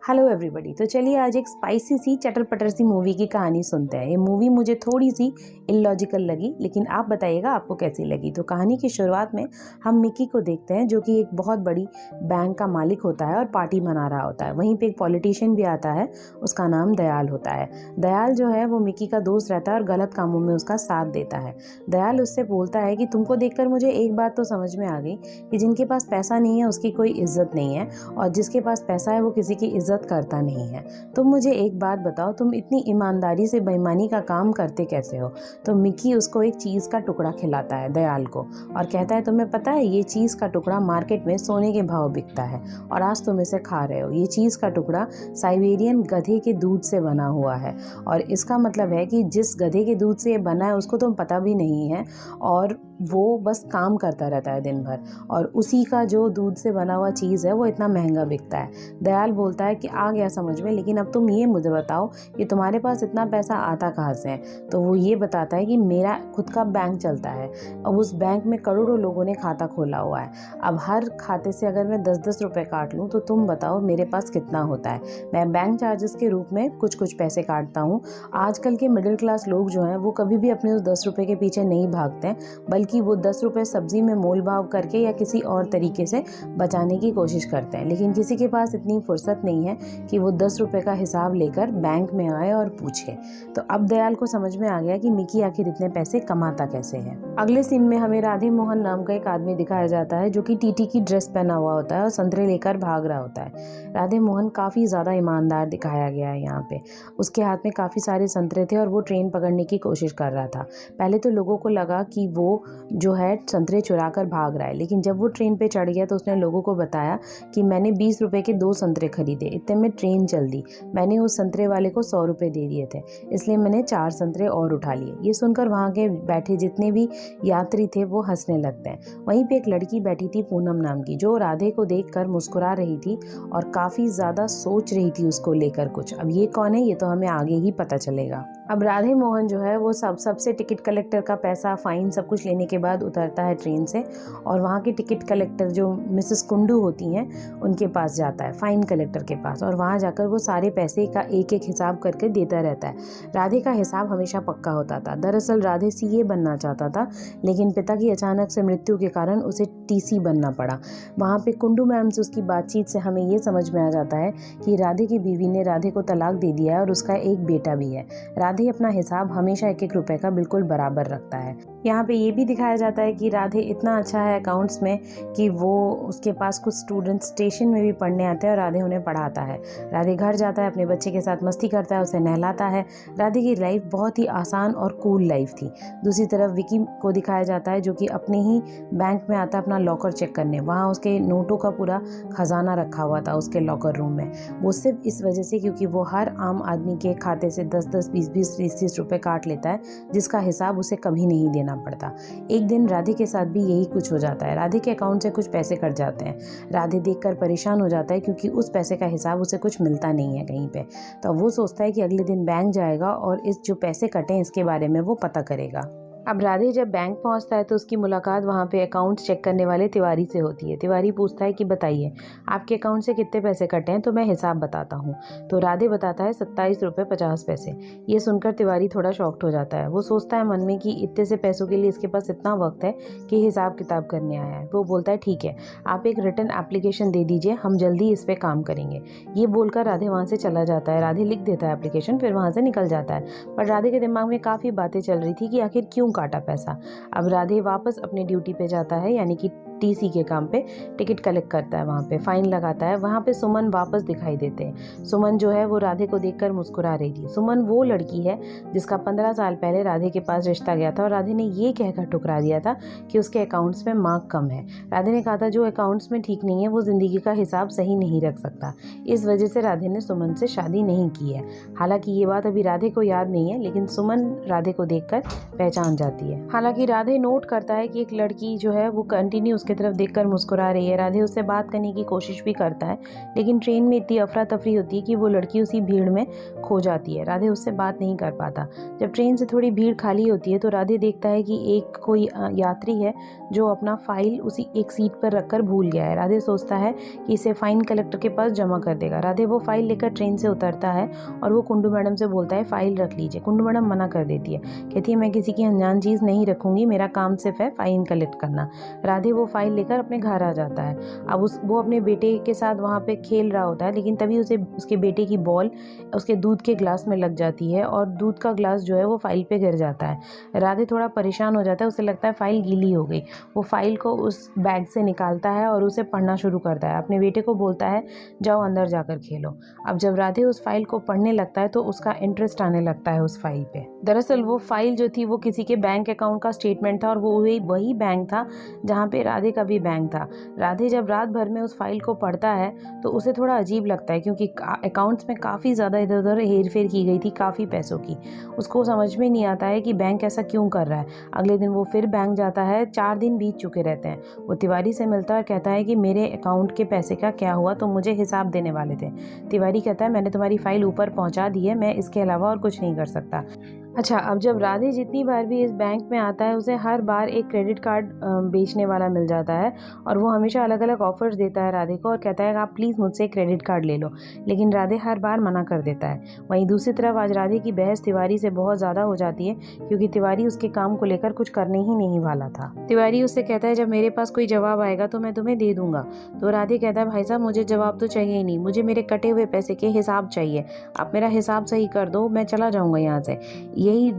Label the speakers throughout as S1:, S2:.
S1: Hello everybody. तो चलिए आज एक स्पाइसी सी चटर पटर सी मूवी की कहानी सुनते हैं। ये मूवी मुझे थोड़ी सी इलॉजिकल लगी, लेकिन आप बताइएगा आपको कैसी लगी। तो कहानी की शुरुआत में हम मिकी को देखते हैं जो कि एक बहुत बड़ी बैंक का मालिक होता है और पार्टी मना रहा होता है। वहीं पे एक पॉलिटिशियन भी आता है, उसका नाम दयाल होता है। दयाल जो है वो मिकी का दोस्त रहता है और गलत कामों में उसका साथ देता है। दयाल उससे बोलता है कि तुमको देखकर मुझे एक बात तो समझ में आ गई कि जिनके पास पैसा नहीं है उसकी कोई इज्जत नहीं है, और जिसके पास पैसा है वो किसी की इज्जत करता नहीं है। तुम मुझे एक बात बताओ, तुम इतनी ईमानदारी से बेईमानी का काम करते कैसे हो? तो मिकी उसको एक चीज़ का टुकड़ा खिलाता है दयाल को, और कहता है तुम्हें पता है ये चीज़ का टुकड़ा मार्केट में सोने के भाव बिकता है और आज तुम इसे खा रहे हो। ये चीज़ का टुकड़ा साइबेरियन गधे के दूध से बना हुआ है, और इसका मतलब है कि जिस गधे के दूध से ये बना है उसको तुम पता भी नहीं है, और वो बस काम करता रहता है दिन भर, और उसी का जो दूध से बना हुआ चीज़ है वो इतना महंगा बिकता है। दयाल बोलता है कि आ गया समझ में, लेकिन अब तुम ये मुझे बताओ कि तुम्हारे पास इतना पैसा आता कहाँ से है? तो वो ये बताता है कि मेरा खुद का बैंक चलता है। अब उस बैंक में करोड़ों लोगों ने खाता खोला हुआ है। अब हर खाते से अगर मैं 10-10 रुपए काट लूँ तो तुम बताओ मेरे पास कितना होता है? मैं बैंक चार्जेस के रूप में कुछ कुछ पैसे काटता हूँ। आजकल के मिडिल क्लास लोग जो हैं वो कभी भी अपने उस 10 रुपये के पीछे नहीं भागते हैं, बल्कि वो 10 रुपये सब्जी में मोल भाव करके या किसी और तरीके से बचाने की कोशिश करते हैं। लेकिन किसी के पास इतनी फुर्सत नहीं है कि वो 10 रुपये का हिसाब लेकर बैंक में आए और पूछे। तो अब दयाल को समझ में आ गया कि मिकी आखिर इतने पैसे कमाता कैसे है। अगले सीन में हमें राधे मोहन नाम का एक आदमी दिखाया जाता है जो कि टीटी की ड्रेस पहना हुआ होता है और संतरे लेकर भाग रहा होता है। राधे मोहन काफ़ी ज़्यादा ईमानदार दिखाया गया है यहाँ पे। उसके हाथ में काफ़ी सारे संतरे थे और वो ट्रेन पकड़ने की कोशिश कर रहा था। पहले तो लोगों को लगा कि वो जो है संतरे चुरा कर भाग रहा है, लेकिन जब वो ट्रेन पे चढ़ गया तो उसने लोगों को बताया कि मैंने 20 रुपए के 2 संतरे खरीदे, इतने में ट्रेन चल दी। मैंने उस संतरे वाले को 100 रुपए दे दिए थे, इसलिए मैंने 4 संतरे और उठा लिए। ये सुनकर वहाँ के बैठे जितने भी यात्री थे वो हंसने लगते हैं। वहीं पे एक लड़की बैठी थी पूनम नाम की, जो राधे को देखकर मुस्कुरा रही थी और काफ़ी ज़्यादा सोच रही थी उसको लेकर कुछ। अब ये कौन है ये तो हमें आगे ही पता चलेगा। अब राधे मोहन जो है वो सबसे टिकट कलेक्टर का पैसा, फाइन सब कुछ लेने के बाद उतरता है ट्रेन से, और वहाँ की टिकट कलेक्टर जो मिसेस कुंडू होती हैं उनके पास जाता है, फाइन कलेक्टर के पास, और वहाँ जाकर वो सारे पैसे का एक एक हिसाब करके देता रहता है। राधे का हिसाब हमेशा पक्का होता था। दरअसल राधे सीए बनना चाहता था, लेकिन पिता की अचानक से मृत्यु के कारण उसे टीसी बनना पड़ा। वहाँ पे कुंडू मैम से उसकी बातचीत से हमें ये समझ में आ जाता है कि राधे की बीवी ने राधे को तलाक दे दिया है और उसका एक बेटा भी है। राधे अपना हिसाब हमेशा एक एक रुपए का बिल्कुल बराबर रखता है। यहाँ पे ये भी दिखाया जाता है कि राधे इतना अच्छा है अकाउंट्स में कि वो उसके पास कुछ स्टूडेंट स्टेशन में भी पढ़ने आते हैं और राधे उन्हें पढ़ाता है। राधे घर जाता है, अपने बच्चे के साथ मस्ती करता है, उसे नहलाता है। राधे की लाइफ बहुत ही आसान और कूल लाइफ थी। दूसरी तरफ विकी को दिखाया जाता है जो कि अपने ही बैंक में आता है अपना लॉकर चेक करने। वहाँ उसके नोटों का पूरा खजाना रखा हुआ था उसके लॉकर रूम में। वो सिर्फ इस वजह से क्योंकि वो हर आम आदमी के खाते से 10-10, 20-20, 30-30 रुपये काट लेता है, जिसका हिसाब उसे कभी नहीं देना पड़ता। एक दिन राधे के साथ भी यही कुछ हो जाता है। राधे के अकाउंट से कुछ पैसे कट जाते हैं। राधे देखकर परेशान हो जाता है क्योंकि उस पैसे का हिसाब उसे कुछ मिलता नहीं है कहीं पे। तो वो सोचता है कि अगले दिन बैंक जाएगा और इस जो पैसे कटे इसके बारे में वो पता करेगा। अब राधे जब बैंक पहुंचता है तो उसकी मुलाकात वहां पे अकाउंट चेक करने वाले तिवारी से होती है। तिवारी पूछता है कि बताइए आपके अकाउंट से कितने पैसे कटे हैं, तो मैं हिसाब बताता हूं। तो राधे बताता है 27 रुपये 50 पैसे। ये सुनकर तिवारी थोड़ा शॉक्ड हो जाता है। वो सोचता है मन में कि इतने से पैसों के लिए इसके पास इतना वक्त है कि हिसाब किताब करने आया है। वो बोलता है ठीक है, आप एक रिटन एप्लीकेशन दे दीजिए, हम जल्दी इस पर काम करेंगे। ये बोलकर राधे वहाँ से चला जाता है। राधे लिख देता है एप्लीकेशन, फिर वहाँ से निकल जाता है। पर राधे के दिमाग में काफ़ी बातें चल रही थी कि आखिर क्यों काटा पैसा। अब राधे वापस अपने ड्यूटी पे जाता है, यानी कि टीसी के काम पे टिकट कलेक्ट करता है, वहाँ पे फाइन लगाता है। वहाँ पे सुमन वापस दिखाई देते हैं। सुमन जो है वो राधे को देखकर मुस्कुरा रही थी। सुमन वो लड़की है जिसका 15 साल पहले राधे के पास रिश्ता गया था और राधे ने ये कहकर ठुकरा दिया था कि उसके अकाउंट्स में मार्क कम है। राधे ने कहा था जो अकाउंट्स में ठीक नहीं है वो जिंदगी का हिसाब सही नहीं रख सकता। इस वजह से राधे ने सुमन से शादी नहीं की है। हालांकि ये बात अभी राधे को याद नहीं है, लेकिन सुमन राधे को देखकर पहचान जाती है। हालांकि राधे नोट करता है कि एक लड़की जो है वो कंटिन्यू उसके उसकी तरफ देखकर मुस्कुरा रही है। राधे उससे बात करने की कोशिश भी करता है, लेकिन ट्रेन में इतनी अफरा तफरी होती है कि वो लड़की उसी भीड़ में खो जाती है। राधे उससे बात नहीं कर पाता। जब ट्रेन से थोड़ी भीड़ खाली होती है तो राधे देखता है कि एक कोई यात्री है जो अपना फाइल उसी एक सीट पर रखकर भूल गया है। राधे सोचता है कि इसे फाइन कलेक्टर के पास जमा कर देगा। राधे वो फाइल लेकर ट्रेन से उतरता है और वो कुंडू मैडम से बोलता है फाइल रख लीजिए। कुंडू मैडम मना कर देती है, कहती है मैं किसी की अनजान चीज़ नहीं रखूंगी, मेरा काम सिर्फ है फाइन कलेक्ट करना। राधे वो फाइल लेकर अपने घर आ जाता है। अब वो अपने बेटे के साथ वहाँ पे खेल रहा होता है, लेकिन तभी उसे उसके बेटे की बॉल उसके दूध के ग्लास में लग जाती है और दूध का ग्लास जो है वो फाइल पे गिर जाता है। राधे थोड़ा परेशान हो जाता है, उसे लगता है फाइल गीली हो गई। वो फाइल को उस बैग से निकालता है और उसे पढ़ना शुरू करता है। अपने बेटे को बोलता है जाओ अंदर जाकर खेलो। अब जब राधे उस फाइल को पढ़ने लगता है तो उसका इंटरेस्ट आने लगता है उस फाइल पे। दरअसल वो फाइल जो थी वो किसी के बैंक अकाउंट का स्टेटमेंट था और वो वही बैंक था जहाँ पे राधे का भी बैंक था। राधे जब रात भर में उस फाइल को पढ़ता है तो उसे थोड़ा अजीब लगता है, क्योंकि अकाउंट्स में काफ़ी ज़्यादा इधर उधर हेरफेर की गई थी, काफ़ी पैसों की। उसको समझ में नहीं आता है कि बैंक ऐसा क्यों कर रहा है। अगले दिन वो फिर बैंक जाता है। 4 दिन बीत चुके रहते हैं। वो तिवारी से मिलता है और कहता है कि मेरे अकाउंट के पैसे का क्या हुआ, तो मुझे हिसाब देने वाले थे। तिवारी कहता है मैंने तुम्हारी फाइल ऊपर पहुंचा दी है, मैं इसके अलावा और कुछ नहीं कर सकता। अच्छा, अब जब राधे जितनी बार भी इस बैंक में आता है उसे हर बार एक क्रेडिट कार्ड बेचने वाला मिल जाता है और वो हमेशा अलग अलग ऑफर्स देता है राधे को और कहता है कि आप प्लीज़ मुझसे क्रेडिट कार्ड ले लो, लेकिन राधे हर बार मना कर देता है। वहीं दूसरी तरफ आज राधे की बहस तिवारी से बहुत ज़्यादा हो जाती है, क्योंकि तिवारी उसके काम को लेकर कुछ करने ही नहीं वाला था। तिवारी उससे कहता है जब मेरे पास कोई जवाब आएगा तो मैं तुम्हें दे दूंगा। तो राधे कहता है भाई साहब मुझे जवाब तो चाहिए ही नहीं, मुझे मेरे कटे हुए पैसे के हिसाब चाहिए, आप मेरा हिसाब सही कर दो, मैं चला जाऊँगा यहाँ से। यही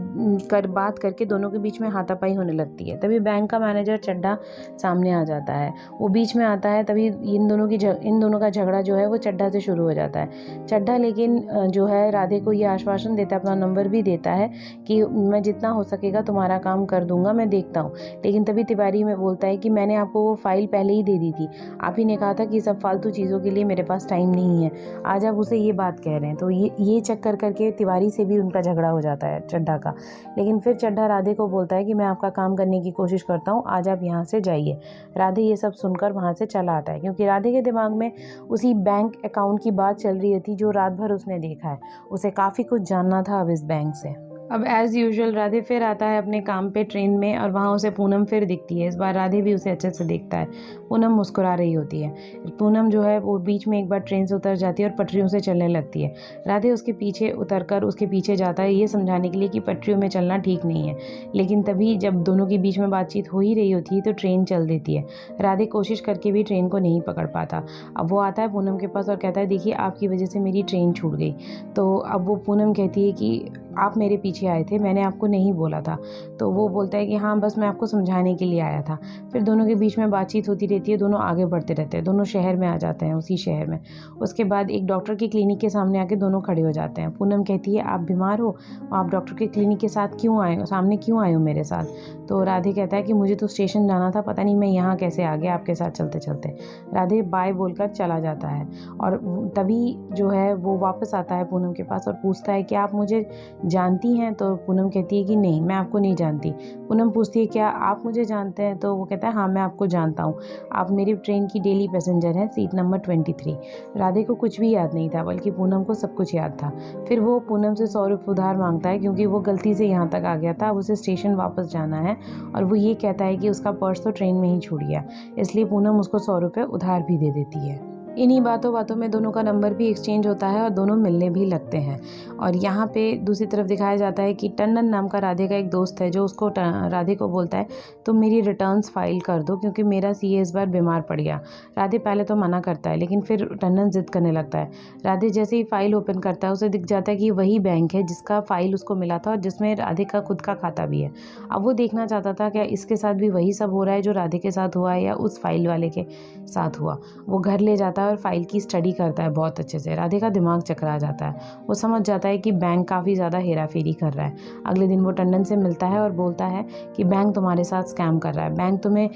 S1: बात करके दोनों के बीच में हाथापाई होने लगती है। तभी बैंक का मैनेजर चड्ढा सामने आ जाता है। वो बीच में आता है, तभी इन दोनों का झगड़ा जो है वो चड्ढा से शुरू हो जाता है। चड्ढा लेकिन जो है राधे को ये आश्वासन देता है, अपना नंबर भी देता है कि मैं जितना हो सकेगा तुम्हारा काम कर दूंगा, मैं देखता हूँ। लेकिन तभी तिवारी में बोलता है कि मैंने आपको वो फाइल पहले ही दे दी थी, आप ही ने कहा था कि सब फालतू चीज़ों के लिए मेरे पास टाइम नहीं है, आज आप उसे ये बात कह रहे हैं। तो ये चक्कर करके तिवारी से भी उनका झगड़ा हो जाता है चड्ढा का। लेकिन फिर चड्ढा राधे को बोलता है कि मैं आपका काम करने की कोशिश करता हूँ, आज आप यहाँ से जाइए। राधे ये सब सुनकर वहाँ से चला आता है, क्योंकि राधे के दिमाग में उसी बैंक अकाउंट की बात चल रही थी जो रात भर उसने देखा है। उसे काफ़ी कुछ जानना था अब इस बैंक से। अब एज़ यूजुअल राधे फिर आता है अपने काम पे ट्रेन में और वहाँ उसे पूनम फिर दिखती है। इस बार राधे भी उसे अच्छे से देखता है। पूनम मुस्कुरा रही होती है। पूनम जो है वो बीच में एक बार ट्रेन से उतर जाती है और पटरियों से चलने लगती है। राधे उसके पीछे उतरकर उसके पीछे जाता है ये समझाने के लिए कि पटरियों में चलना ठीक नहीं है, लेकिन तभी जब दोनों के बीच में बातचीत हो ही रही होती है तो ट्रेन चल देती है। राधे कोशिश करके भी ट्रेन को नहीं पकड़ पाता। अब वो आता है पूनम के पास और कहता है देखिए आपकी वजह से मेरी ट्रेन छूट गई। तो अब वो पूनम कहती है कि आप मेरे पीछे आए थे, मैंने आपको नहीं बोला था। तो वो बोलता है कि हाँ बस मैं आपको समझाने के लिए आया था। फिर दोनों के बीच में बातचीत होती रहती है, दोनों आगे बढ़ते रहते हैं, दोनों शहर में आ जाते हैं, उसी शहर में। उसके बाद एक डॉक्टर की क्लिनिक के सामने आके दोनों खड़े हो जाते हैं। पूनम कहती है आप बीमार हो, आप डॉक्टर के क्लिनिक के साथ क्यों आए हो, सामने क्यों आए हो मेरे साथ। तो राधे कहता है कि मुझे तो स्टेशन जाना था, पता नहीं मैं यहाँ कैसे आ गया आपके साथ चलते चलते। राधे बाय बोलकर चला जाता है और तभी जो है वो वापस आता है पूनम के पास और पूछता है कि आप मुझे जानती हैं। तो पूनम कहती है कि नहीं मैं आपको नहीं जानती। पूनम पूछती है क्या आप मुझे जानते हैं। तो वो कहता है हाँ मैं आपको जानता हूँ, आप मेरी ट्रेन की डेली पैसेंजर हैं, सीट नंबर 23। राधे को कुछ भी याद नहीं था, बल्कि पूनम को सब कुछ याद था। फिर वो पूनम से 100 रुपये उधार मांगता है, क्योंकि वो गलती से यहाँ तक आ गया था, अब उसे स्टेशन वापस जाना है और वो ये कहता है कि उसका पर्स तो ट्रेन में ही छूट गया, इसलिए पूनम उसको 100 रुपये उधार भी दे देती है। इन्हीं बातों बातों में दोनों का नंबर भी एक्सचेंज होता है और दोनों मिलने भी लगते हैं। और यहाँ पे दूसरी तरफ दिखाया जाता है कि टंडन नाम का राधे का एक दोस्त है जो उसको राधे को बोलता है तुम मेरी रिटर्न्स फाइल कर दो, क्योंकि मेरा सीए इस बार बीमार पड़ गया। राधे पहले तो मना करता है, लेकिन फिर टंडन जिद करने लगता है। राधे जैसे ही फाइल ओपन करता है उसे दिख जाता है कि वही बैंक है जिसका फाइल उसको मिला था और जिसमें राधे का खुद का खाता भी है। अब वो देखना चाहता था क्या इसके साथ भी वही सब हो रहा है जो राधे के साथ हुआ है या उस फाइल वाले के साथ हुआ। वो घर ले जाता है और फाइल की स्टडी करता है बहुत अच्छे से। राधे का दिमाग चकरा जाता है, वो समझ जाता है कि बैंक काफ़ी ज़्यादा हेराफेरी कर रहा है। अगले दिन वो टंडन से मिलता है और बोलता है कि बैंक तुम्हारे साथ स्कैम कर रहा है, बैंक तुम्हें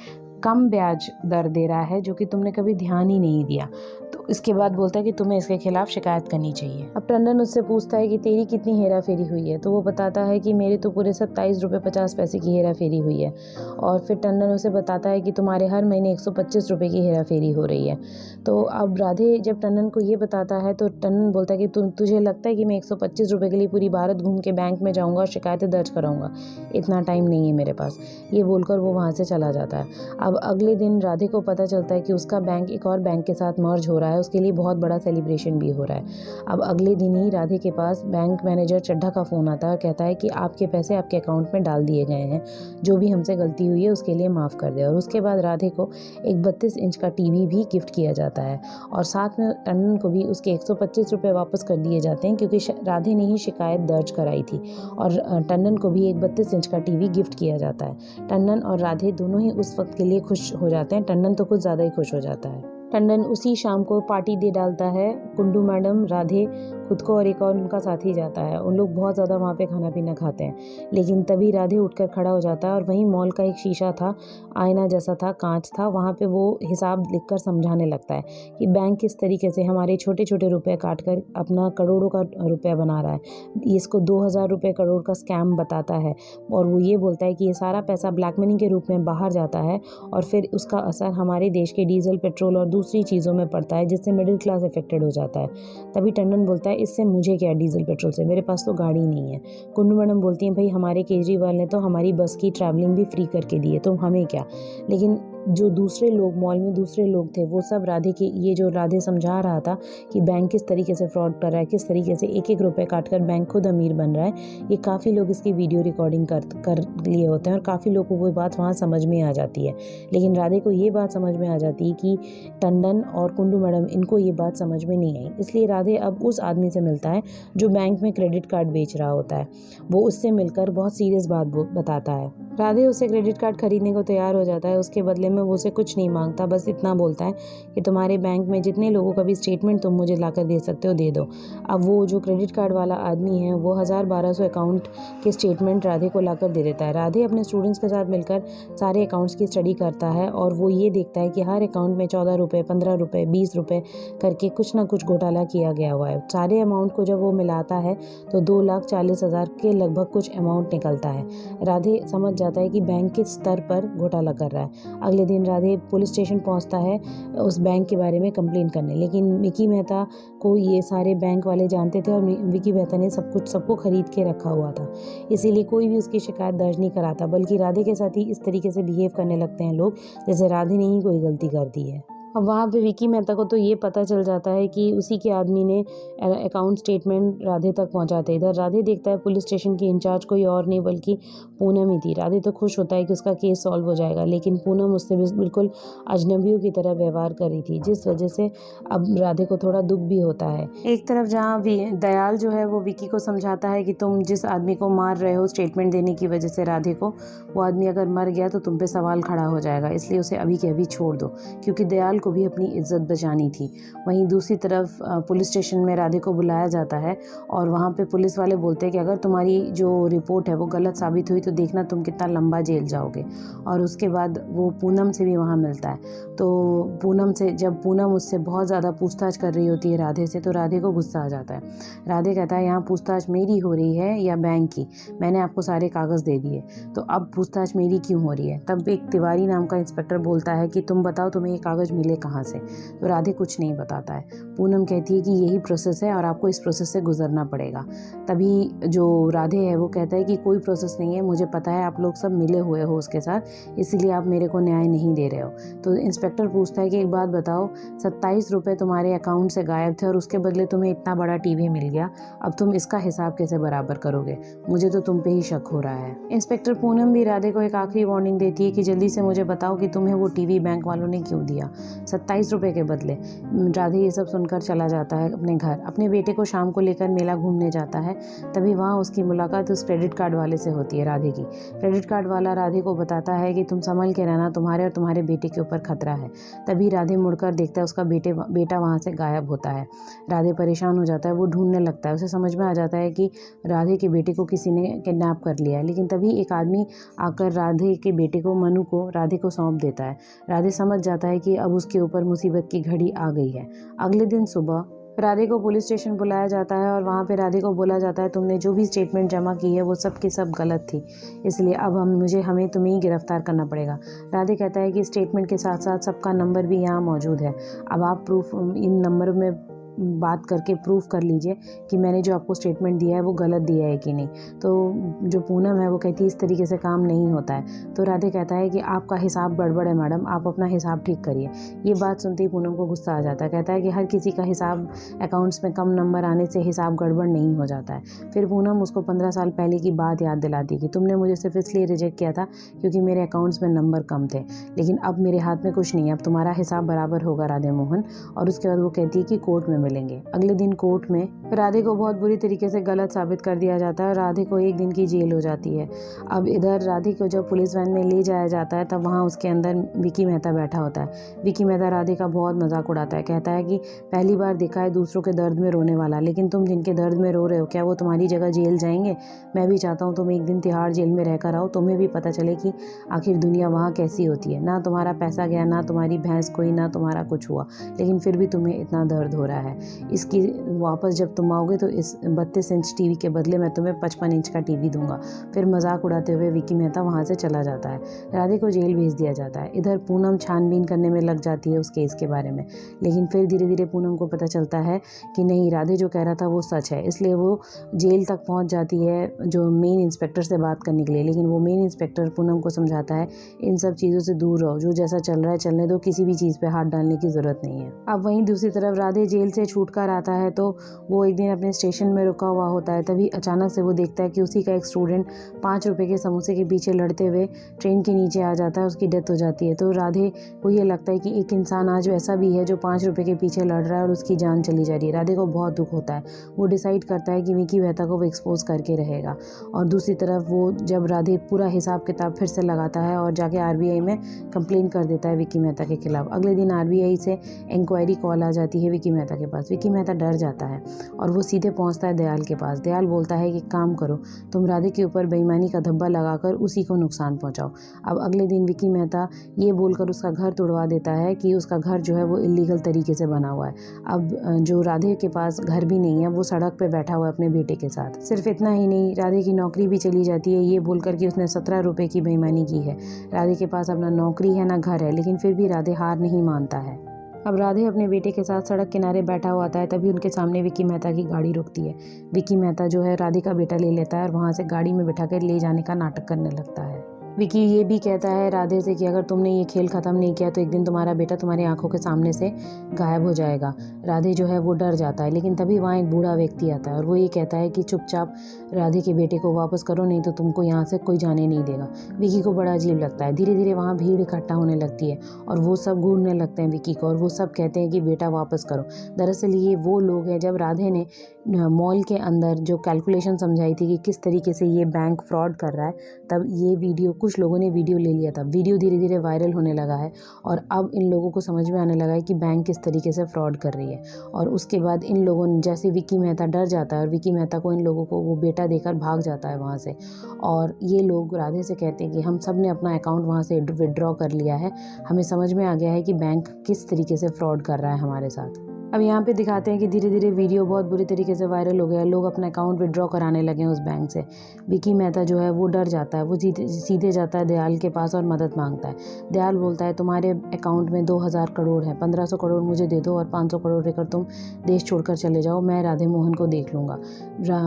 S1: कम ब्याज दर दे रहा है जो कि तुमने कभी ध्यान ही नहीं दिया। तो इसके बाद बोलता है कि तुम्हें इसके खिलाफ शिकायत करनी चाहिए। अब टंडन उससे पूछता है कि तेरी कितनी हेरा फेरी हुई है, तो वो बताता है कि मेरे तो पूरे 27 रुपये 50 पैसे की हेरा फेरी हुई है। और फिर टंडन उसे बताता है कि तुम्हारे हर महीने 125 रुपये की हेरा फेरी हो रही है। तो अब राधे जब टंडन को ये बताता है तो टंडन बोलता है कि तुझे लगता है कि मैं 125 रुपये के लिए पूरी भारत घूम के बैंक में जाऊँगा और शिकायतें दर्ज कराऊँगा? इतना टाइम नहीं है मेरे पास। ये बोलकर वो वहाँ से चला जाता है। अब अगले दिन राधे को पता चलता है कि उसका बैंक एक और बैंक के साथ मर्ज हो रहा है। उसके लिए बहुत बड़ा सेलिब्रेशन भी हो रहा है। अब अगले दिन ही राधे के पास बैंक मैनेजर चड्ढा का फ़ोन आता है और कहता है कि आपके पैसे आपके अकाउंट में डाल दिए गए हैं, जो भी हमसे गलती हुई है उसके लिए माफ़ कर दे। और उसके बाद राधे को एक 32 इंच का टीवी भी गिफ्ट किया जाता है और साथ में टंडन को भी उसके 125 रुपये वापस कर दिए जाते हैं, क्योंकि राधे ने ही शिकायत दर्ज कराई थी। और टंडन को भी एक 32 इंच का टीवी गिफ्ट किया जाता है। टंडन और राधे दोनों ही उस वक्त के लिए खुश हो जाते हैं। टंडन तो कुछ ज़्यादा ही खुश हो जाता है। टंडन उसी शाम को पार्टी दे डालता है। कुंडू मैडम, राधे खुद को और एक और उनका साथी जाता है। उन लोग बहुत ज़्यादा वहाँ पे खाना पीना खाते हैं, लेकिन तभी राधे उठकर खड़ा हो जाता है और वहीं मॉल का एक शीशा था, आईना जैसा था, कांच था, वहाँ पे वो हिसाब लिखकर समझाने लगता है कि बैंक किस तरीके से हमारे छोटे छोटे रुपए काट कर अपना करोड़ों का रुपया बना रहा है। इसको 2000 रुपये करोड़ का स्कैम बताता है और वो ये बोलता है कि ये सारा पैसा ब्लैक मनी के रूप में बाहर जाता है और फिर उसका असर हमारे देश के डीजल, पेट्रोल और दूसरी चीज़ों में पड़ता है, जिससे मिडिल क्लास अफेक्टेड हो जाता है। तभी टंडन बोलता है, इससे मुझे क्या डीजल पेट्रोल से, मेरे पास तो गाड़ी नहीं है। कुंडू मैडम बोलती हैं, भाई हमारे केजरीवाल ने तो हमारी बस की ट्रैवलिंग भी फ्री करके दी है, तो हमें क्या। लेकिन जो दूसरे लोग मॉल में दूसरे लोग थे वो सब राधे के, ये जो राधे समझा रहा था कि बैंक किस तरीके से फ्रॉड कर रहा है, किस तरीके से एक एक रुपए काटकर बैंक खुद अमीर बन रहा है, ये काफ़ी लोग इसकी वीडियो रिकॉर्डिंग कर लिए होते हैं और काफ़ी लोगों को वो बात वहाँ समझ में आ जाती है। लेकिन राधे को ये बात समझ में आ जाती है कि टंडन और कुंडू मैडम, इनको ये बात समझ में नहीं आई। इसलिए राधे अब उस आदमी से मिलता है जो बैंक में क्रेडिट कार्ड बेच रहा होता है। वो उससे मिलकर बहुत सीरियस बात बताता है। राधे उसे क्रेडिट कार्ड खरीदने को तैयार हो जाता है। उसके बदले में वो उसे कुछ नहीं मांगता, बस इतना बोलता है कि तुम्हारे बैंक में जितने लोगों का भी स्टेटमेंट तुम मुझे लाकर दे सकते हो दे दो। अब वो जो क्रेडिट कार्ड वाला आदमी है वो 1000-1200 अकाउंट के स्टेटमेंट राधे को लाकर दे देता है। राधे अपने स्टूडेंट्स के साथ मिलकर सारे अकाउंट्स की स्टडी करता है और वो ये देखता है कि हर अकाउंट में 14 रुपये, 15 रुपये, 20 रुपये करके कुछ ना कुछ घोटाला किया गया हुआ है। सारे अमाउंट को जब वो मिलाता है तो 2,40,000 के लगभग कुछ अमाउंट निकलता है। राधे समझ जाता है कि बैंक के स्तर पर घोटाला कर रहा है। अगले दिन राधे पुलिस स्टेशन पहुंचता है उस बैंक के बारे में कंप्लेंट करने, लेकिन विकी मेहता को ये सारे बैंक वाले जानते थे और विकी मेहता ने सबको खरीद के रखा हुआ था, इसीलिए कोई भी उसकी शिकायत दर्ज नहीं कराता, बल्कि राधे के साथ ही इस तरीके से बिहेव करने लगते हैं लोग जैसे राधे ने ही कोई गलती कर दी है। अब वहाँ पे विकी मेहता को तो ये पता चल जाता है कि उसी के आदमी ने अकाउंट स्टेटमेंट राधे तक पहुँचाते। इधर राधे देखता है पुलिस स्टेशन की इंचार्ज कोई और नहीं बल्कि पूनम ही थी। राधे तो खुश होता है कि उसका केस सॉल्व हो जाएगा, लेकिन पूनम उससे बिल्कुल अजनबियों की तरह व्यवहार कर रही थी, जिस वजह से अब राधे को थोड़ा दुख भी होता है। एक तरफ जहाँ दयाल जो है वो विकी को समझाता है कि तुम जिस आदमी को मार रहे हो स्टेटमेंट देने की वजह से राधे को, वो आदमी अगर मर गया तो तुम पे सवाल खड़ा हो जाएगा, इसलिए उसे अभी के अभी छोड़ दो, क्योंकि दयाल को भी अपनी इज्जत बचानी थी। वहीं दूसरी तरफ पुलिस स्टेशन में राधे को बुलाया जाता है और वहाँ पे पुलिस वाले बोलते हैं कि अगर तुम्हारी जो रिपोर्ट है वो गलत साबित हुई तो देखना तुम कितना लंबा जेल जाओगे। और उसके बाद वो पूनम से भी वहाँ मिलता है। तो पूनम से जब पूनम उससे बहुत ज़्यादा पूछताछ कर रही होती है राधे से, तो राधे को गुस्सा आ जाता है। राधे कहता है, यहाँ पूछताछ मेरी हो रही है या बैंक की? मैंने आपको सारे कागज़ दे दिए, तो अब पूछताछ मेरी क्यों हो रही है? तब एक तिवारी नाम का इंस्पेक्टर बोलता है कि तुम बताओ तुम्हें ये कागज़ मिले कहाँ से? तो राधे कुछ नहीं बताता है। पूनम कहती है कि यही प्रोसेस है और आपको इस प्रोसेस से गुजरना पड़ेगा। तभी जो राधे है वो कहता है कि कोई प्रोसेस नहीं है, मुझे पता है आप लोग सब मिले हुए हो उसके साथ, इसीलिए आप मेरे को न्याय नहीं दे रहे हो। तो इंस्पेक्टर पूछता है कि एक बात बताओ, 27 रुपये तुम्हारे अकाउंट से गायब थे और उसके बदले तुम्हें इतना बड़ा टीवी मिल गया, अब तुम इसका हिसाब कैसे बराबर करोगे? मुझे तो तुम पे ही शक हो रहा है। इंस्पेक्टर पूनम भी राधे को एक आखिरी वार्निंग देती है कि जल्दी से मुझे बताओ कि तुम्हें वो टीवी बैंक वालों ने क्यों दिया 27 रुपये के बदले। राधे ये सब सुनकर चला जाता है अपने घर। अपने बेटे को शाम को लेकर मेला घूमने जाता है। तभी वहाँ उसकी मुलाकात उस क्रेडिट कार्ड वाले से होती है। राधे की क्रेडिट कार्ड वाला राधे को बताता है कि तुम संभल के रहना, तुम्हारे और तुम्हारे बेटे के ऊपर खतरा है। तभी राधे मुड़कर देखता है, उसका बेटा वहाँ से गायब होता है। राधे परेशान हो जाता है, वो ढूंढने लगता है। उसे समझ में आ जाता है कि राधे के बेटे को किसी ने किडनैप कर लिया है। लेकिन तभी एक आदमी आकर राधे के बेटे को, मनु को, राधे को सौंप देता है। राधे समझ जाता है कि अब उसके के ऊपर मुसीबत की घड़ी आ गई है। अगले दिन सुबह राधे को पुलिस स्टेशन बुलाया जाता है और वहाँ पे राधे को बोला जाता है तुमने जो भी स्टेटमेंट जमा की है वो सब की सब गलत थी, इसलिए अब हमें तुम्हें ही गिरफ्तार करना पड़ेगा। राधे कहता है कि स्टेटमेंट के साथ साथ सबका नंबर भी यहाँ मौजूद है, अब आप प्रूफ इन नंबर में बात करके प्रूफ कर लीजिए कि मैंने जो आपको स्टेटमेंट दिया है वो गलत दिया है कि नहीं। तो जो पूनम है वो कहती है इस तरीके से काम नहीं होता है। तो राधे कहता है कि आपका हिसाब गड़बड़ है मैडम, आप अपना हिसाब ठीक करिए। ये बात सुनते ही पूनम को गुस्सा आ जाता है, कहता है कि हर किसी का हिसाब अकाउंट्स में कम नंबर आने से हिसाब गड़बड़ नहीं हो जाता है। फिर पूनम उसको 15 साल पहले की बात याद दिलाती है कि तुमने मुझे सिर्फ इसलिए रिजेक्ट किया था क्योंकि मेरे अकाउंट्स में नंबर कम थे, लेकिन अब मेरे हाथ में कुछ नहीं है, अब तुम्हारा हिसाब बराबर होगा राधे मोहन। और उसके बाद वो कहती है कि कोर्ट में मिलेंगे। अगले दिन कोर्ट में राधे को बहुत बुरी तरीके से गलत साबित कर दिया जाता है और राधे को 1 दिन की जेल हो जाती है। अब इधर राधे को जब पुलिस वैन में ले जाया जाता है तब वहाँ उसके अंदर विकी मेहता बैठा होता है। विकी मेहता राधे का बहुत मजाक उड़ाता है, कहता है कि पहली बार देखा है दूसरों के दर्द में रोने वाला, लेकिन तुम जिनके दर्द में रो रहे हो क्या वो तुम्हारी जगह जेल जाएंगे? मैं भी चाहता हूँ तुम 1 दिन तिहाड़ जेल में रहकर आओ, तुम्हें भी पता चले कि आखिर दुनिया वहाँ कैसी होती है। ना तुम्हारा पैसा गया, ना तुम्हारी भैंस कोई, ना तुम्हारा कुछ हुआ, लेकिन फिर भी तुम्हें इतना दर्द हो रहा है। इसकी वापस जब तुम आओगे तो इस 32 इंच टीवी के बदले मैं तुम्हें 55 इंच का टीवी दूंगा। फिर मजाक उड़ाते हुए विकी मेहता वहाँ से चला जाता है। राधे को जेल भेज दिया जाता है। इधर पूनम छानबीन करने में लग जाती है उस केस के बारे में, लेकिन फिर धीरे धीरे पूनम को पता चलता है कि नहीं, राधे जो कह रहा था वो सच है। इसलिए वो जेल तक पहुँच जाती है जो मेन इंस्पेक्टर से बात करने के लिए, लेकिन वो मेन इंस्पेक्टर पूनम को समझाता है इन सब चीज़ों से दूर रहो, जो जैसा चल रहा है चलने दो, किसी भी चीज़ पे हाथ डालने की ज़रूरत नहीं है। अब वहीं दूसरी तरफ राधे जेल से छूट कर आता है तो वो एक दिन अपने स्टेशन में रुका हुआ होता है। तभी अचानक से वो देखता है कि उसी का एक स्टूडेंट 5 रुपए के समोसे के पीछे लड़ते हुए ट्रेन के नीचे आ जाता है, उसकी डेथ हो जाती है। तो राधे को ये लगता है कि एक इंसान आज वैसा भी है जो 5 रुपए के पीछे लड़ रहा है और उसकी जान चली जा रही है। राधे को बहुत दुख होता है। वो डिसाइड करता है कि विकी मेहता को वो एक्सपोज करके रहेगा। और दूसरी तरफ वो जब राधे पूरा हिसाब किताब फिर से लगाता है और जाके आरबीआई में कंप्लेन कर देता है विकी मेहता के खिलाफ। अगले दिन आरबीआई से इंक्वायरी कॉल आ जाती है विकी मेहता के पास। विकी मेहता डर जाता है और वो सीधे पहुंचता है दयाल के पास। दयाल बोलता है कि काम करो, तुम राधे के ऊपर बेईमानी का धब्बा लगाकर उसी को नुकसान पहुंचाओ। अब अगले दिन विकी मेहता ये बोलकर उसका घर तोड़वा देता है कि उसका घर जो है वो इलीगल तरीके से बना हुआ है। अब जो राधे के पास घर भी नहीं है, वो सड़क पे बैठा हुआ है अपने बेटे के साथ। सिर्फ इतना ही नहीं, राधे की नौकरी भी चली जाती है ये बोलकर कि उसने 17 रुपए की बेईमानी की है। राधे के पास अब ना नौकरी है ना घर है, लेकिन फिर भी राधे हार नहीं मानता है। अब राधे अपने बेटे के साथ सड़क किनारे बैठा हुआ था, तभी उनके सामने विकी मेहता की गाड़ी रुकती है। विकी मेहता जो है राधे का बेटा ले लेता है और वहाँ से गाड़ी में बिठाकर ले जाने का नाटक करने लगता है। विकी ये भी कहता है राधे से कि अगर तुमने ये खेल ख़त्म नहीं किया तो एक दिन तुम्हारा बेटा तुम्हारी आंखों के सामने से गायब हो जाएगा। राधे जो है वो डर जाता है, लेकिन तभी वहाँ एक बूढ़ा व्यक्ति आता है और वो ये कहता है कि चुपचाप राधे के बेटे को वापस करो, नहीं तो तुमको यहाँ से कोई जाने नहीं देगा। विकी को बड़ा अजीब लगता है। धीरे धीरे वहाँ भीड़ इकट्ठा होने लगती है और वो सब घूरने लगते हैं विकी को और वो सब कहते हैं कि बेटा वापस करो। दरअसल ये वो लोग हैं जब राधे ने मॉल के अंदर जो कैलकुलेशन समझाई थी कि किस तरीके से ये बैंक फ्रॉड कर रहा है, तब ये वीडियो कुछ लोगों ने वीडियो ले लिया था। वीडियो धीरे धीरे वायरल होने लगा है और अब इन लोगों को समझ में आने लगा है कि बैंक किस तरीके से फ्रॉड कर रही है। और उसके बाद इन लोगों ने, जैसे विकी मेहता डर जाता है और विकी मेहता को इन लोगों को वो बेटा देकर भाग जाता है वहाँ से, और ये लोग राधे से कहते हैं कि हम सब ने अपना अकाउंट वहाँ से विड्रॉ कर लिया है, हमें समझ में आ गया है कि बैंक किस तरीके से फ्रॉड कर रहा है हमारे साथ। अब यहाँ पे दिखाते हैं कि धीरे धीरे वीडियो बहुत बुरी तरीके से वायरल हो गया है, लोग अपना अकाउंट विड्रॉ कराने लगे हैं उस बैंक से। विकी मेहता जो है वो डर जाता है, वो सीधे जाता है दयाल के पास और मदद मांगता है। दयाल बोलता है तुम्हारे अकाउंट में 2000 करोड़ है, 1500 करोड़ मुझे दे दो और 500 करोड़ लेकर तुम देश छोड़कर चले जाओ, मैं राधे मोहन को देख लूँगा।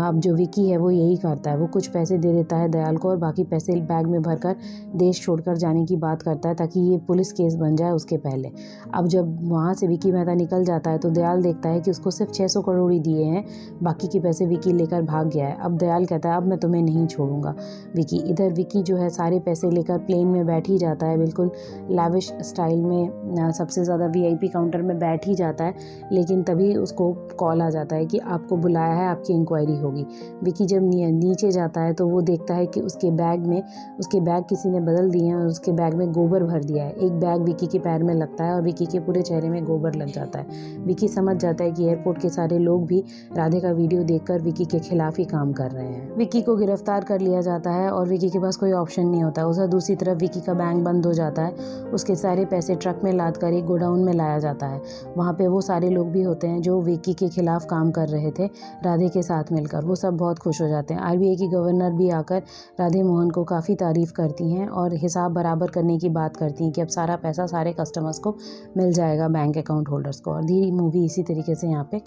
S1: अब जो विकी है वो यही करता है, वो कुछ पैसे दे देता है दयाल को और बाकी पैसे बैग में भरकर देश छोड़कर जाने की बात करता है ताकि ये पुलिस केस बन जाए उसके पहले। अब जब वहाँ से विकी मेहता निकल जाता है तो दयाल देखता है कि उसको सिर्फ 600 करोड़ ही दिए हैं, बाकी के पैसे विकी लेकर भाग गया है। अब दयाल कहता है अब मैं तुम्हें नहीं छोड़ूंगा। इधर विकी जो है सारे पैसे लेकर प्लेन में बैठ ही जाता है, बिल्कुल लैविश स्टाइल में सबसे ज़्यादा VIP काउंटर में बैठ ही जाता है। लेकिन तभी उसको कॉल आ जाता है कि आपको बुलाया है, आपकी इंक्वायरी होगी। विकी जब नीचे जाता है तो वो देखता है कि उसके बैग किसी ने बदल दिए हैं और उसके बैग में गोबर भर दिया है। एक बैग विकी के पैर में लगता है और विकी के पूरे चेहरे में गोबर लग जाता है। विकी विकी समझ जाता है कि एयरपोर्ट के सारे लोग भी राधे का वीडियो देखकर विकी के खिलाफ ही काम कर रहे हैं। विकी को गिरफ्तार कर लिया जाता है और विकी के पास कोई ऑप्शन नहीं होता। उधर दूसरी तरफ विकी का बैंक बंद हो जाता है। उसके सारे पैसे ट्रक में लाद कर एक गोडाउन में लाया जाता है। वहाँ पे वो सारे लोग भी होते हैं जो विकी के खिलाफ काम कर रहे थे राधे के साथ मिलकर। वो सब बहुत खुश हो जाते हैं। आरबीआई की गवर्नर भी आकर राधे मोहन को काफ़ी तारीफ़ करती हैं और हिसाब बराबर करने की बात करती हैं कि अब सारा पैसा सारे कस्टमर्स को मिल जाएगा, बैंक अकाउंट होल्डर्स को। और धीरे मूवी इसी तरीके से यहाँ पे